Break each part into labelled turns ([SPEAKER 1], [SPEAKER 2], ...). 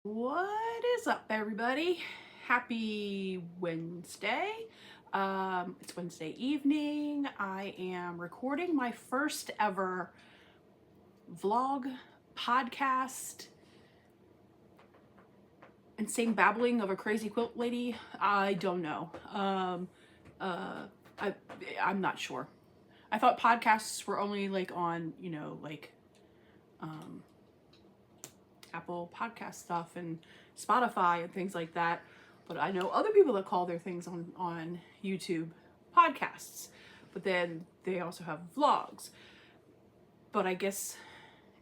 [SPEAKER 1] What is up, everybody? Happy Wednesday. It's Wednesday evening. I am recording my first ever vlog, podcast, insane babbling of a crazy quilt lady. I don't know. I'm not sure. I thought podcasts were only like on, Apple podcast stuff and Spotify and things like that. But I know other people that call their things on YouTube podcasts. But then they also have vlogs. But I guess,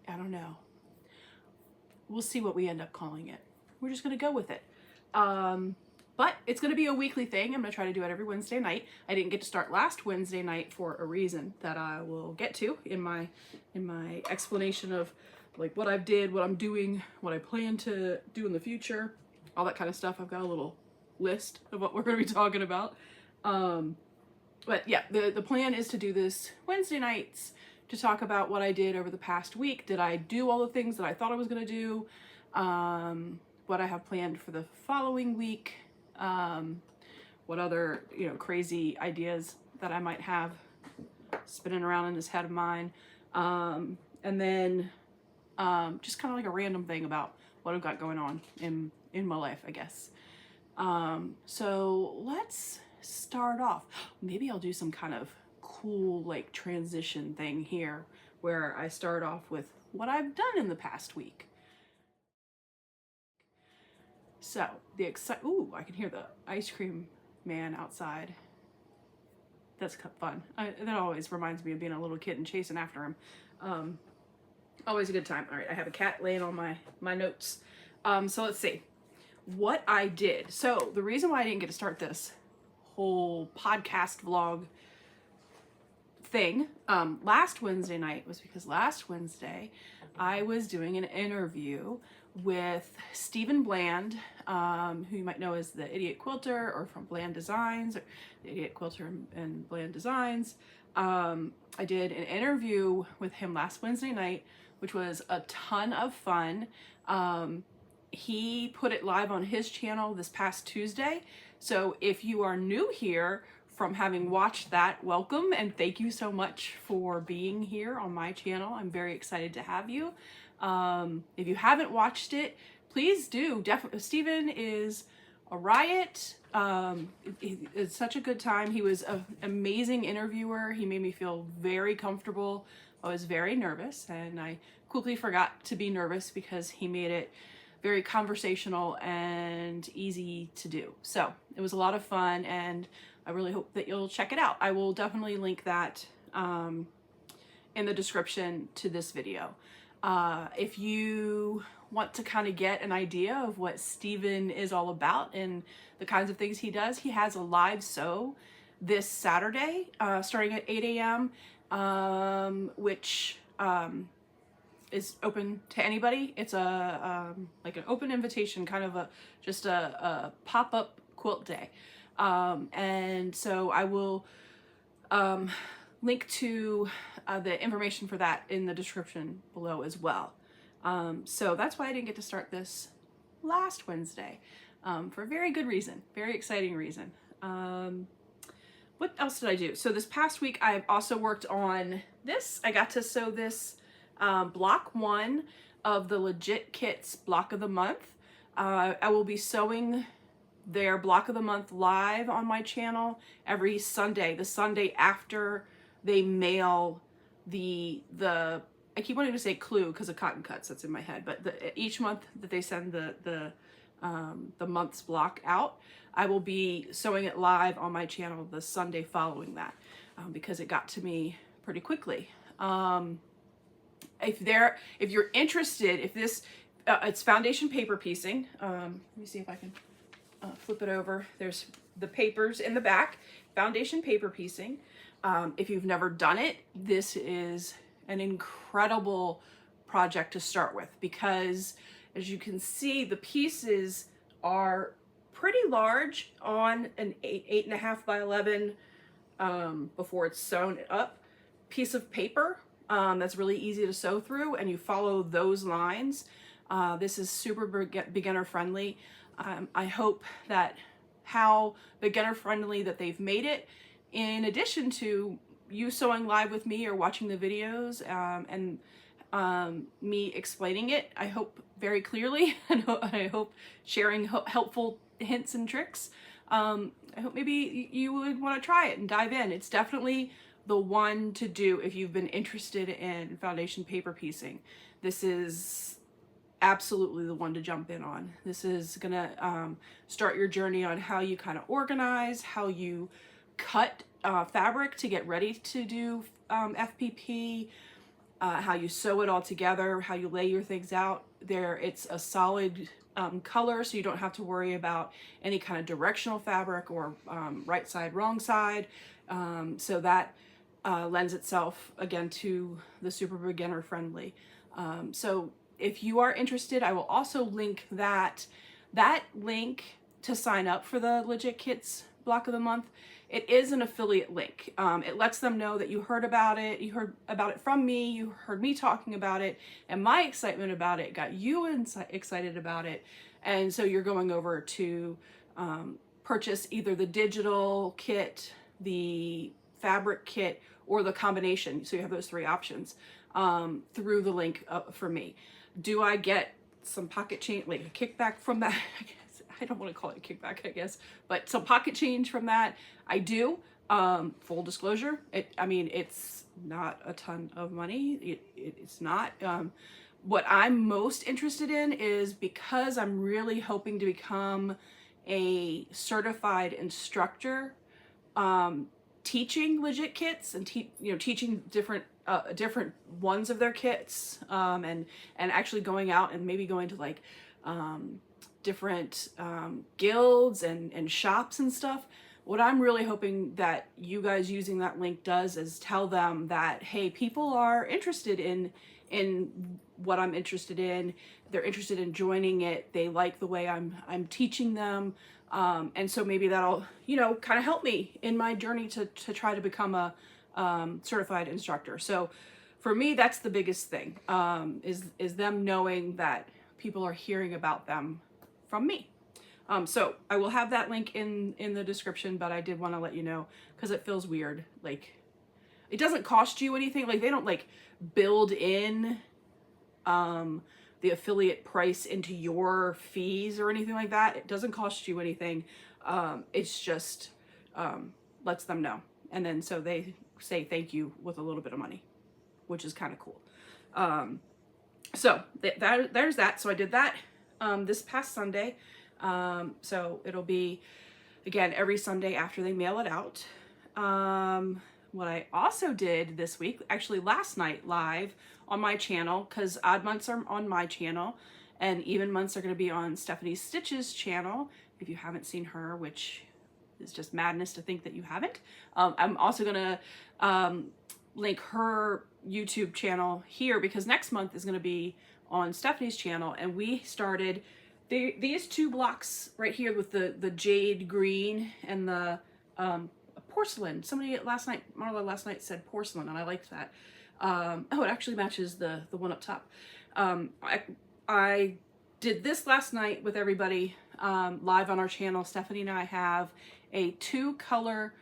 [SPEAKER 1] I don't know. We'll see what we end up calling it. We're just going to go with it. But it's going to be a weekly thing. I'm going to try to do it every Wednesday night. I didn't get to start last Wednesday night for a reason that I will get to in my explanation of like what I've did, what I'm doing, what I plan to do in the future, all that kind of stuff. I've got a little list of what we're going to be talking about. But yeah, the plan is to do this Wednesday nights to talk about what I did over the past week. Did I do all the things that I thought I was going to do? What I have planned for the following week? What other, crazy ideas that I might have spinning around in this head of mine. And then just kind of like a random thing about what I've got going on in my life, I guess. So let's start off. Maybe I'll do some kind of cool like transition thing here where I start off with what I've done in the past week. So ooh, I can hear the ice cream man outside. That's fun. That always reminds me of being a little kid and chasing after him. Always a good time. All right, I have a cat laying on my notes. So let's see what I did. So the reason why I didn't get to start this whole podcast vlog thing last Wednesday night was because last Wednesday I was doing an interview with Stephen Bland, who you might know as the Idiot Quilter or from Bland Designs, or the Idiot Quilter and Bland Designs. I did an interview with him last Wednesday night, which was a ton of fun. He put it live on his channel this past Tuesday. So if you are new here from having watched that, welcome and thank you so much for being here on my channel. I'm very excited to have you. If you haven't watched it, please do. Definitely, Stephen is a riot. It's such a good time. He was an amazing interviewer. He made me feel very comfortable. I was very nervous and I quickly forgot to be nervous because he made it very conversational and easy to do. So it was a lot of fun and I really hope that you'll check it out. I will definitely link that in the description to this video. If you want to kind of get an idea of what Stephen is all about and the kinds of things he does, he has a live sew this Saturday starting at 8 a.m. Which is open to anybody. It's a like an open invitation, kind of just a pop-up quilt day. And so I will link to the information for that in the description below as well. So that's why I didn't get to start this last Wednesday, for a very good reason, very exciting reason. What else did I do? So this past week, I've also worked on this. I got to sew this block 1 of the Legit Kits block of the month. I will be sewing their block of the month live on my channel every Sunday, the Sunday after they mail the I keep wanting to say clue because of cotton cuts, that's in my head, but each month that they send the month's block out, I will be sewing it live on my channel the Sunday following that, because it got to me pretty quickly. If you're interested, if this it's foundation paper piecing. Let me see if I can flip it over. There's the papers in the back, foundation paper piecing. If you've never done it, this is an incredible project to start with because, as you can see, the pieces are pretty large on an 8.5 by 11 before it's sewn up piece of paper that's really easy to sew through, and you follow those lines. This is super beginner friendly. I hope that how beginner friendly that they've made it, in addition to you sewing live with me or watching the videos and me explaining it, I hope very clearly, and I hope sharing helpful hints and tricks. I hope maybe you would want to try it and dive in. It's definitely the one to do if you've been interested in foundation paper piecing. This is absolutely the one to jump in on. This is gonna start your journey on how you kind of organize, how you cut fabric to get ready to do FPP, how you sew it all together, how you lay your things out. It's a solid color, so you don't have to worry about any kind of directional fabric or right side, wrong side. So that lends itself again to the super beginner friendly. So if you are interested, I will also link that link to sign up for the Legit Kits block of the month. It is an affiliate link. It lets them know that you heard about it, you heard about it from me, you heard me talking about it, and my excitement about it got you excited about it. And so you're going over to purchase either the digital kit, the fabric kit, or the combination. So you have those three options through the link for me. Do I get some pocket change, like a kickback from that? I don't want to call it a kickback, I guess, but some pocket change from that. I do. Full disclosure, I mean, it's not a ton of money. It's not. What I'm most interested in is, because I'm really hoping to become a certified instructor, teaching Legit Kits and teaching different ones of their kits, and actually going out and maybe going to like different guilds and shops and stuff. What I'm really hoping that you guys using that link does is tell them that, hey, people are interested in what I'm interested in. They're interested in joining it. They like the way I'm teaching them. And so maybe that'll, kind of help me in my journey to try to become a certified instructor. So for me, that's the biggest thing, is them knowing that people are hearing about them from me. So I will have that link in the description, but I did want to let you know, because it feels weird. Like, it doesn't cost you anything. Like, they don't like build in the affiliate price into your fees or anything like that. It doesn't cost you anything. It's just lets them know. And then so they say thank you with a little bit of money, which is kind of cool. So there's that. So I did that this past Sunday. So it'll be, again, every Sunday after they mail it out. What I also did this week, actually last night live on my channel, because odd months are on my channel and even months are going to be on Stephanie Stitch's channel, if you haven't seen her, which is just madness to think that you haven't. I'm also going to link her YouTube channel here, because next month is going to be on Stephanie's channel, and we started these two blocks right here with the jade green and the porcelain. Somebody Marla last night said porcelain, and I liked that. Oh, it actually matches the one up top. I did this last night with everybody live on our channel. Stephanie and I have a 2-color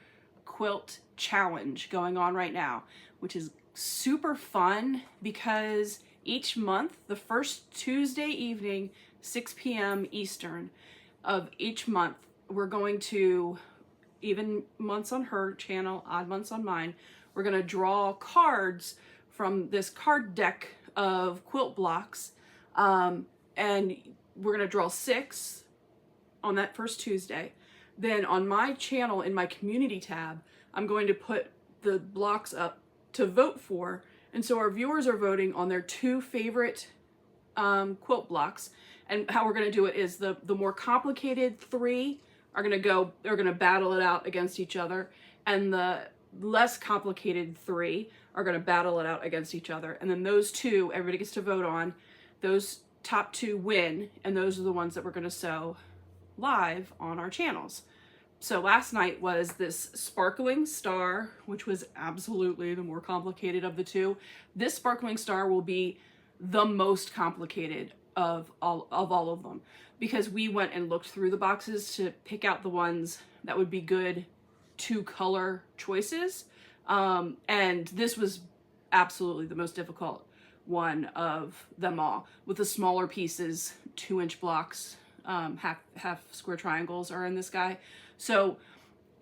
[SPEAKER 1] quilt challenge going on right now, which is super fun, because each month, the first Tuesday evening, 6 p.m. Eastern of each month, we're going to, even months on her channel, odd months on mine, we're going to draw cards from this card deck of quilt blocks, and we're going to draw 6 on that first Tuesday. Then on my channel, in my community tab, I'm going to put the blocks up to vote for, and so our viewers are voting on their 2 favorite quilt blocks. And how we're going to do it is the more complicated 3 are going to battle it out against each other, and the less complicated 3 are going to battle it out against each other. And then those 2, everybody gets to vote on. Those top 2 win, and those are the ones that we're going to sew live on our channels. So last night was this sparkling star, which was absolutely the more complicated of the 2. This sparkling star will be the most complicated of all of them, because we went and looked through the boxes to pick out the ones that would be good 2-color choices. And this was absolutely the most difficult one of them all, with the smaller pieces, 2-inch blocks, half square triangles are in this guy. So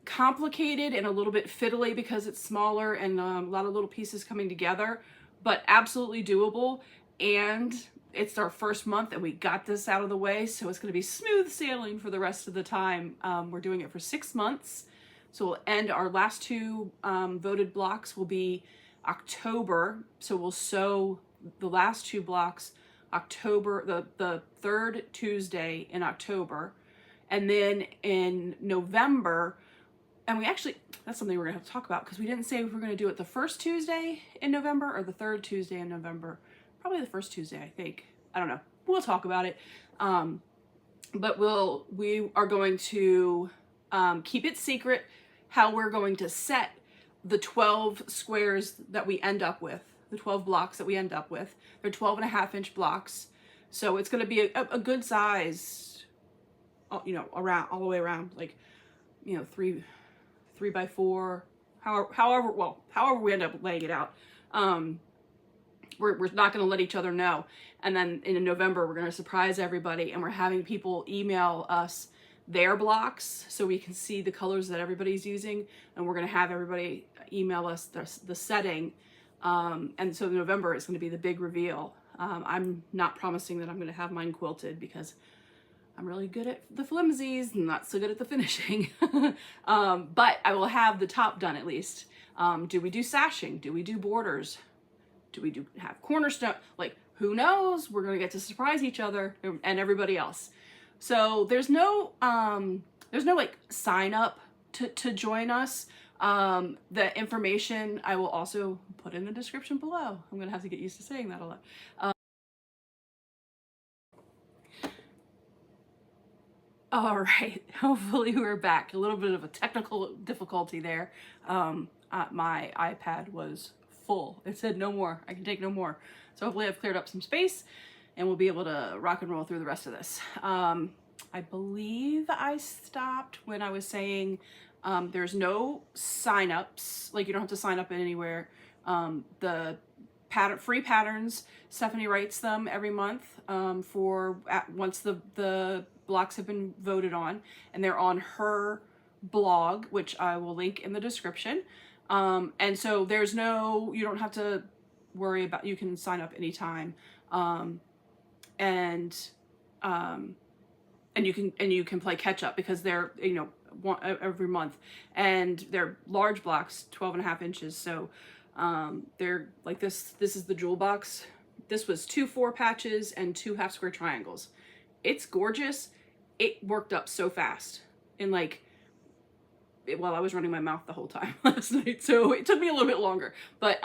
[SPEAKER 1] complicated and a little bit fiddly because it's smaller and a lot of little pieces coming together, but absolutely doable. And it's our first month and we got this out of the way, so it's going to be smooth sailing for the rest of the time. We're doing it for 6 months, so we'll end our last 2 voted blocks will be October, so we'll sew the last 2 blocks October, the 3rd Tuesday in October, and then in November. And we actually, that's something we're gonna have to talk about, because we didn't say if we're gonna do it the 1st Tuesday in November or the 3rd Tuesday in November. Probably the 1st Tuesday, I think. I don't know. We'll talk about it. But we are going to keep it secret how we're going to set the 12 squares that we end up with, the 12 blocks that we end up with. They're 12.5-inch blocks. So it's gonna be a good size, you know, around, all the way around, like, you know, 3 by 4, however we end up laying it out. We're not going to let each other know. And then in November, we're going to surprise everybody, and we're having people email us their blocks so we can see the colors that everybody's using, and we're going to have everybody email us the setting. And so November is going to be the big reveal. I'm not promising that I'm going to have mine quilted, because I'm really good at the flimsies and not so good at the finishing. But I will have the top done at least. Do we do sashing? Do we do borders? Do we have cornerstone? Like, who knows? We're gonna get to surprise each other and everybody else. So there's no like sign up to join us. The information I will also put in the description below. I'm gonna have to get used to saying that a lot. All right, hopefully we're back. A little bit of a technical difficulty there. My iPad was full. It said no more. I can take no more. So hopefully I've cleared up some space and we'll be able to rock and roll through the rest of this. I believe I stopped when I was saying there's no sign-ups. Like, you don't have to sign up anywhere. The free patterns, Stephanie writes them every month once the blocks have been voted on, and they're on her blog, which I will link in the description. And so there's you don't have to worry about, you can sign up anytime. And you can play catch up, because they're, you know, every month, and they're large blocks, 12.5 inches. So they're like this is the jewel box. This was 2 4 patches and 2 half square triangles. It's gorgeous. It worked up so fast, and like, well, I was running my mouth the whole time last night, so it took me a little bit longer. But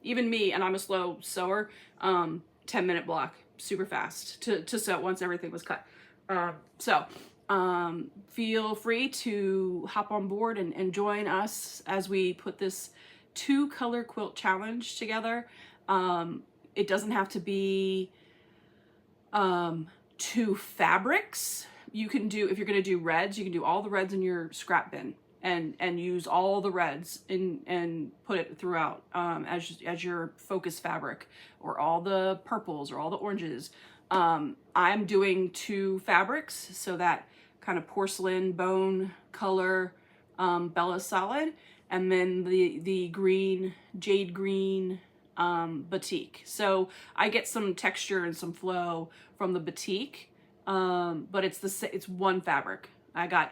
[SPEAKER 1] even me, and I'm a slow sewer, 10-minute block, super fast to sew once everything was cut. So feel free to hop on board and join us as we put this 2-color quilt challenge together. It doesn't have to be 2 fabrics. You can do, if you're going to do reds, you can do all the reds in your scrap bin and use all the reds and put it throughout as your focus fabric, or all the purples or all the oranges. I'm doing 2 fabrics, so that kind of porcelain bone color, Bella Solid, and then the green, jade green, batik. So I get some texture and some flow from the batik, but it's 1 fabric. I got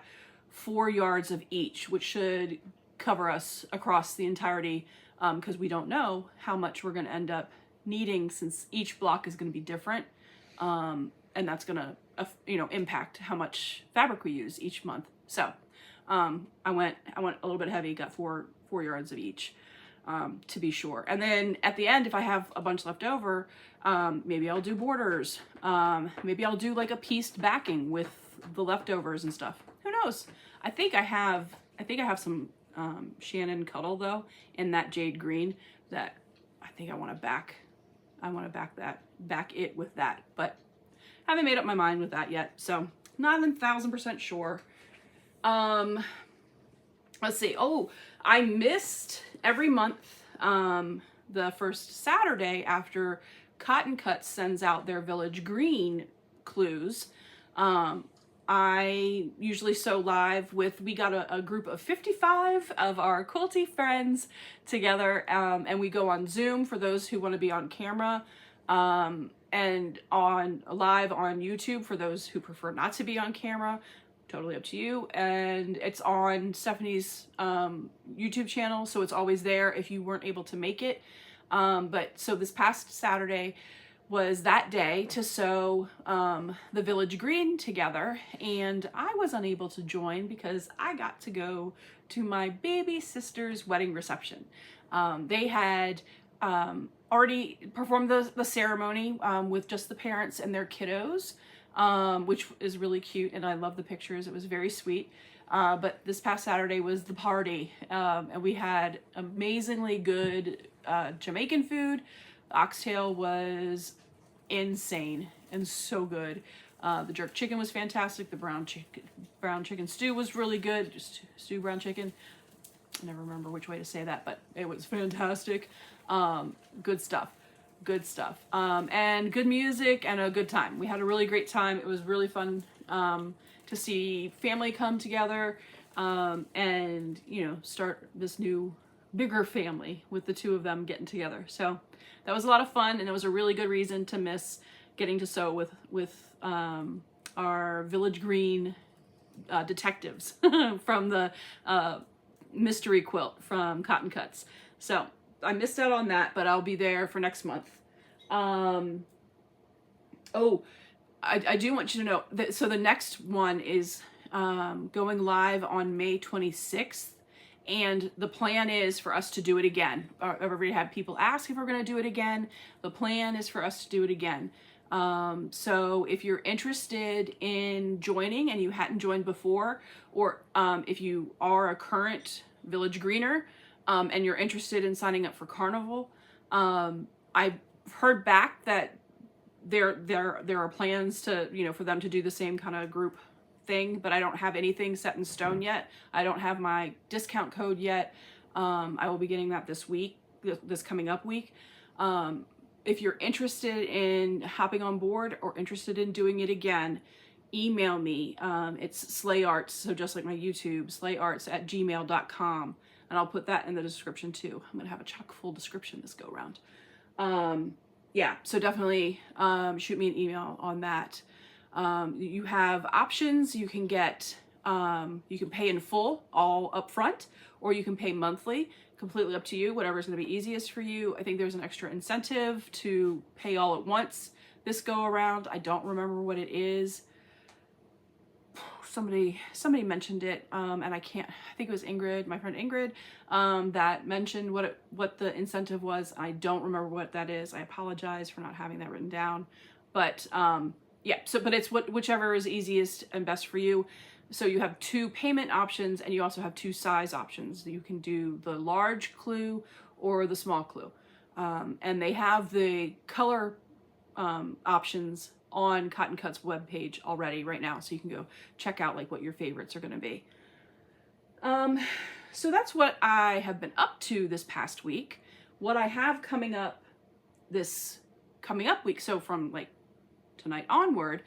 [SPEAKER 1] 4 yards of each, which should cover us across the entirety, because we don't know how much we're going to end up needing, since each block is going to be different, and that's going to impact how much fabric we use each month. So I went a little bit heavy, got 4 yards of each, to be sure. And then at the end, if I have a bunch left over, maybe I'll do borders. Maybe I'll do like a pieced backing with the leftovers and stuff. Who knows? I think I have some Shannon Cuddle though in that jade green that I think I want to back it with that. But haven't made up my mind with that yet. So not 1,000% sure. Let's see. Oh, I missed every month, the first Saturday after Cotton Cuts sends out their Village Green clues. I usually sew live with, we got a group of 55 of our quilty friends together, and we go on Zoom for those who want to be on camera, and on live on YouTube for those who prefer not to be on camera. Totally up to you. And it's on Stephanie's YouTube channel, so it's always there if you weren't able to make it. But so this past Saturday was that day to sew the Village Green together, and I was unable to join because I got to go to my baby sister's wedding reception. They had already performed the ceremony with just the parents and their kiddos, which is really cute, and I love the pictures. It was very sweet. But this past Saturday was the party, and we had amazingly good Jamaican food. The oxtail was insane and so good. The jerk chicken was fantastic. The brown chicken stew was really good. Just stew brown chicken. I never remember which way to say that, but it was fantastic. Good stuff. Good stuff. And good music and a good time. We had a really great time. It was really fun to see family come together, and, you know, start this new bigger family with the two of them getting together. So that was a lot of fun, and it was a really good reason to miss getting to sew with our Village Green detectives from the mystery quilt from Cotton Cuts. So I missed out on that, but I'll be there for next month. Oh, I do want you to know that, so the next one is going live on May 26th. And the plan is for us to do it again. I've already had people ask if we're going to do it again. The plan is for us to do it again. So if you're interested in joining and you hadn't joined before, or if you are a current Village Greener and you're interested in signing up for Carnival, I've heard back that there are plans to, you know, for them to do the same kind of group thing, but I don't have anything set in stone yet. I don't have my discount code yet. I will be getting that this week, this coming up week. If you're interested in hopping on board or interested in doing it again, email me. It's SleighArts, so just like my YouTube, SleighArts@gmail.com, and I'll put that in the description too. I'm gonna have a chock full description this go round. Yeah, so definitely shoot me an email on that. You have options. You can get, you can pay in full, all up front, or you can pay monthly, completely up to you, whatever's going to be easiest for you. I think there's an extra incentive to pay all at once this go around. I don't remember what it is. Somebody mentioned it, and I think it was Ingrid, my friend Ingrid, that mentioned what the incentive was. I don't remember what that is. I apologize for not having that written down, but, yeah, but it's whichever is easiest and best for you. So you have 2 payment options, and you also have 2 size options. You can do the large clue or the small clue. And they have the color options on Cotton Cuts webpage already right now. So you can go check out like what your favorites are going to be. So that's what I have been up to this past week. What I have coming up week, so from like tonight onward,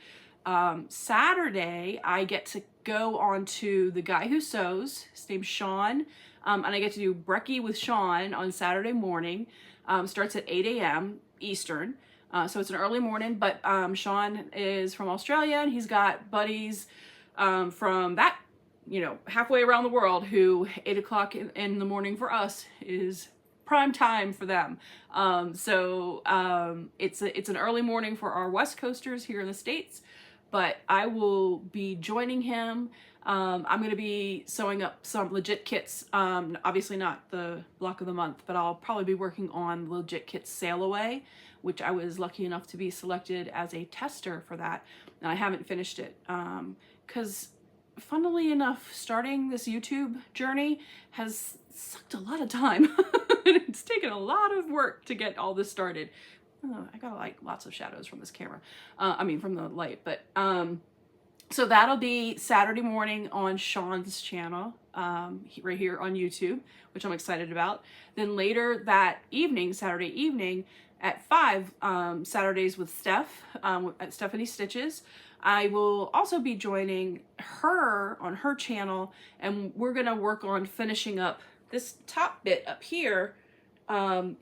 [SPEAKER 1] Saturday I get to go on to The Guy Who Sews. His name's Sean, and I get to do Brekkie with Sean on Saturday morning. Starts at 8 a.m. Eastern, so it's an early morning, but Sean is from Australia, and he's got buddies from that, you know, halfway around the world, who 8 o'clock in the morning for us is prime time for them. So it's an early morning for our West Coasters here in the States, but I will be joining him. I'm going to be sewing up some legit kits. Obviously not the block of the month, but I'll probably be working on legit kits Sail Away, which I was lucky enough to be selected as a tester for that. And I haven't finished it, because funnily enough, starting this YouTube journey has sucked a lot of time. It's taken a lot of work to get all this started. Oh, I got like lots of shadows from this camera. I mean, from the light, but so that'll be Saturday morning on Sean's channel, right here on YouTube, which I'm excited about. Then later that evening, Saturday evening at 5, Saturdays with Steph, at Stephanie Stitches, I will also be joining her on her channel, and we're gonna work on finishing up this top bit up here,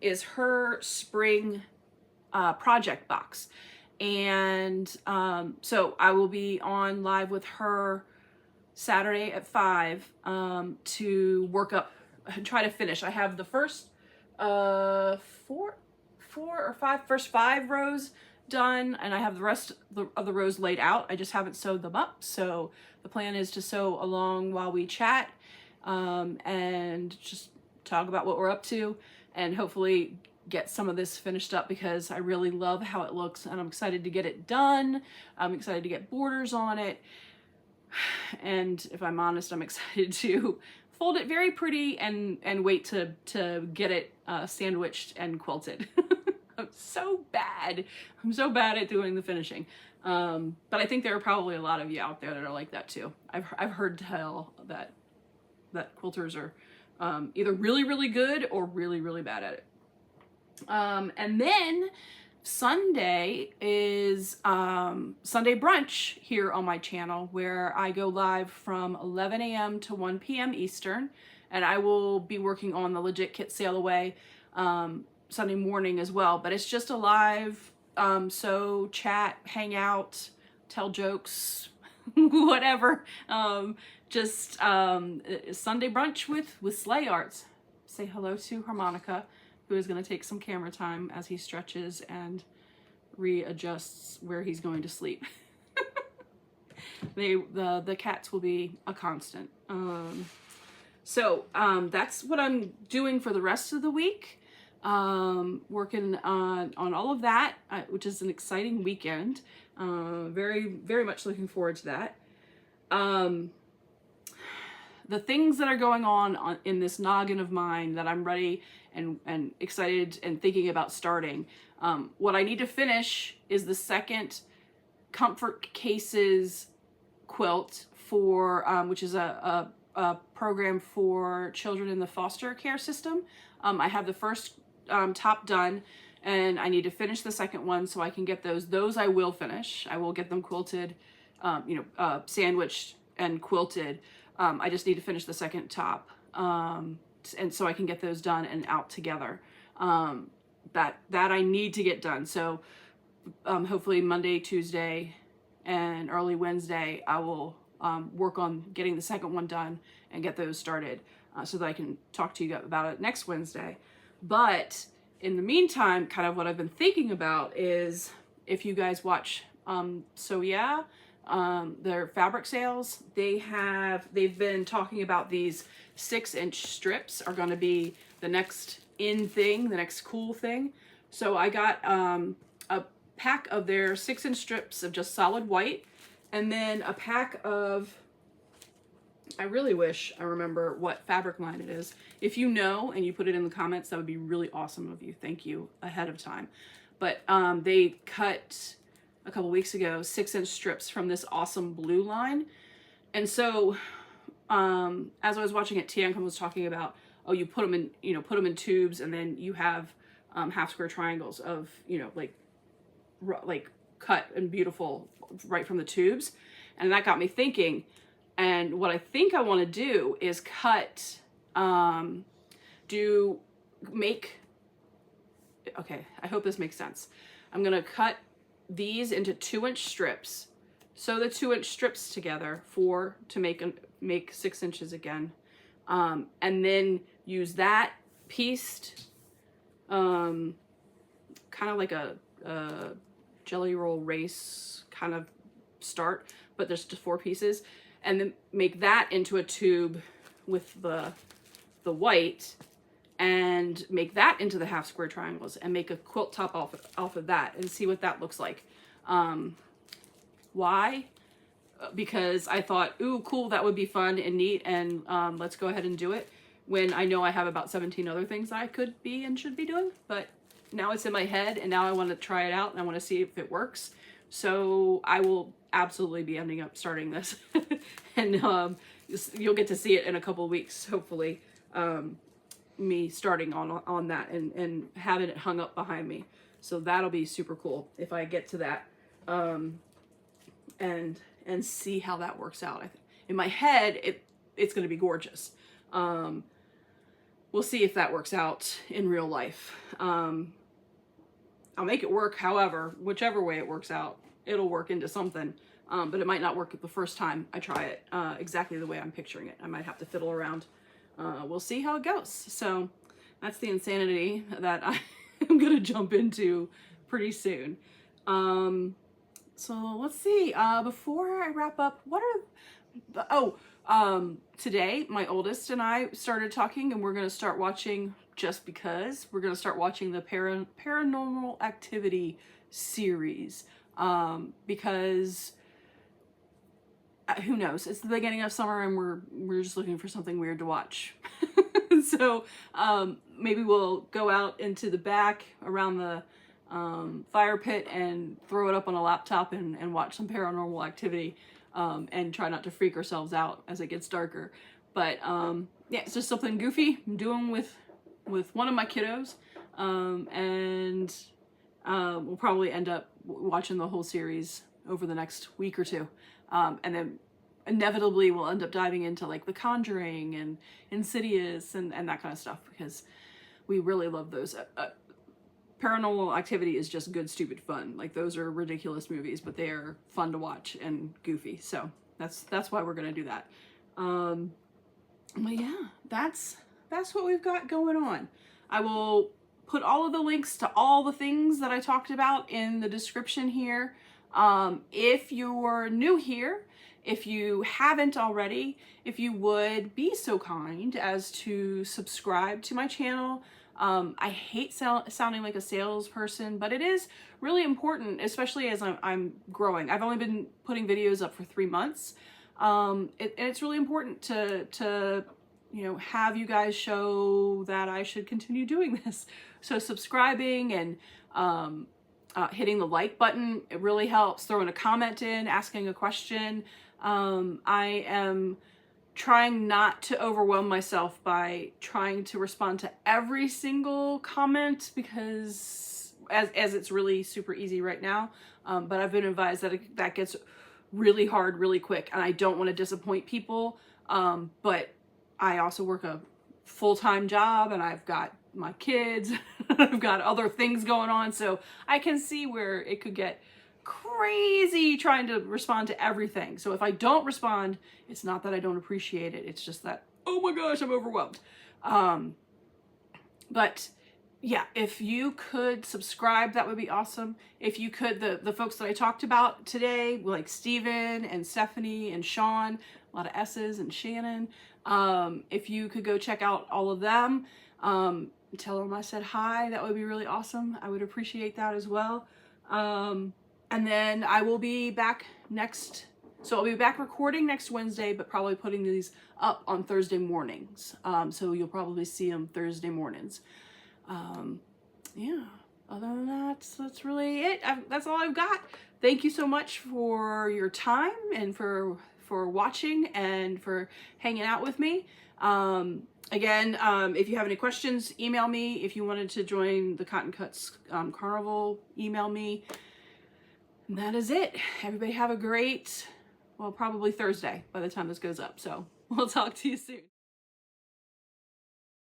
[SPEAKER 1] is her spring project box. And so I will be on live with her Saturday at 5 to work up, try to finish. I have the first four or five, first 5 rows done, and I have the rest of the rows laid out. I just haven't sewed them up, so the plan is to sew along while we chat, and just talk about what we're up to, and hopefully get some of this finished up, because I really love how it looks and I'm excited to get it done. I'm excited to get borders on it, and if I'm honest, I'm excited to fold it very pretty and wait to get it sandwiched and quilted. I'm so bad at doing the finishing, but I think there are probably a lot of you out there that are like that too. I've heard tell that quilters are either really good or really bad at it. And then Sunday is Sunday brunch here on my channel, where I go live from 11 a.m. to 1 p.m. Eastern, and I will be working on the Legit Kit Sail Away Sunday morning as well. But it's just a live sew, chat, hang out, tell jokes, whatever. Just Sunday brunch with SleighArts. Say hello to Harmonica, who is going to take some camera time as he stretches and readjusts where he's going to sleep. The cats will be a constant. So that's what I'm doing for the rest of the week. Working on all of that, which is an exciting weekend. Very much looking forward to that. The things that are going on in this noggin of mine that I'm ready and excited and thinking about starting. What I need to finish is the second Comfort Cases quilt for, which is a program for children in the foster care system. I have the first top done, and I need to finish the second one so I can get those. Those I will finish. I will get them quilted, sandwiched and quilted. I just need to finish the second top, and so I can get those done and out together. That I need to get done. So hopefully Monday, Tuesday, and early Wednesday, I will work on getting the second one done and get those started, so that I can talk to you about it next Wednesday. But in the meantime, kind of what I've been thinking about is, if you guys watch So Yeah, their fabric sales, they've been talking about these 6-inch strips are going to be the next in thing, the next cool thing. So I got a pack of their 6-inch strips of just solid white, and then a pack of, I really wish I remember what fabric line it is. If you know and you put it in the comments, that would be really awesome of you. Thank you ahead of time. But they cut a couple weeks ago 6-inch strips from this awesome blue line. And so as I was watching it, Tianka was talking about, oh, you put them in tubes, and then you have half square triangles of, like cut and beautiful right from the tubes. And that got me thinking. And what I think I want to do is cut, okay, I hope this makes sense. I'm going to cut these into 2-inch strips, sew the 2-inch strips together to make 6 inches again, and then use that pieced, kind of like a jelly roll race kind of start, but there's just 4 pieces, and then make that into a tube with the white, and make that into the half square triangles, and make a quilt top off of that, and see what that looks like. Why? Because I thought, ooh, cool, that would be fun and neat, and let's go ahead and do it, when I know I have about 17 other things I could be and should be doing. But now it's in my head, and now I want to try it out, and I want to see if it works. So I will absolutely be ending up starting this. And you'll get to see it in a couple of weeks, hopefully, me starting on that and having it hung up behind me. So that'll be super cool if I get to that, and see how that works out. I think in my head it's going to be gorgeous. We'll see if that works out in real life. I'll make it work, however, whichever way it works out, it'll work into something. But it might not work the first time I try it exactly the way I'm picturing it. I might have to fiddle around. We'll see how it goes. So that's the insanity that I'm going to jump into pretty soon. So let's see. Before I wrap up, today my oldest and I started talking, and we're going to start watching, just because we're going to start watching the Paranormal Activity series, because who knows, it's the beginning of summer and we're just looking for something weird to watch. So maybe we'll go out into the back around the fire pit and throw it up on a laptop and watch some Paranormal Activity, and try not to freak ourselves out as it gets darker. But yeah, it's just something goofy I'm doing with one of my kiddos, and we'll probably end up watching the whole series over the next week or two, and then inevitably we'll end up diving into like The Conjuring and Insidious and that kind of stuff, because we really love those. Paranormal Activity is just good, stupid fun. Like, those are ridiculous movies, but they are fun to watch and goofy. So that's why we're gonna do that. But yeah, that's what we've got going on. I will put all of the links to all the things that I talked about in the description here. If you're new here, if you haven't already, if you would be so kind as to subscribe to my channel. I hate sounding like a salesperson, but it is really important, especially as I'm growing. I've only been putting videos up for 3 months. And it's really important to have you guys show that I should continue doing this. So subscribing and hitting the like button, it really helps. Throwing a comment in, asking a question. I am trying not to overwhelm myself by trying to respond to every single comment, because as it's really super easy right now, but I've been advised that that gets really hard really quick, and I don't want to disappoint people, but I also work a full-time job, and I've got my kids, I've got other things going on, so I can see where it could get crazy trying to respond to everything. So if I don't respond, it's not that I don't appreciate it, it's just that, oh my gosh, I'm overwhelmed. But yeah, if you could subscribe, that would be awesome. If you could, the folks that I talked about today, like Steven and Stephanie and Sean, a lot of S's, and Shannon, if you could go check out all of them, tell them I said hi, that would be really awesome. I would appreciate that as well. And then I will be back so I'll be back recording next Wednesday, but probably putting these up on Thursday mornings. So you'll probably see them Thursday mornings. Yeah, other than that, that's really it. That's all I've got. Thank you so much for your time and for watching and for hanging out with me. Again, if you have any questions, email me. If you wanted to join the Cotton Cuts Carnival, email me. And that is it. Everybody have a great, well, probably Thursday by the time this goes up. So we'll talk to you soon.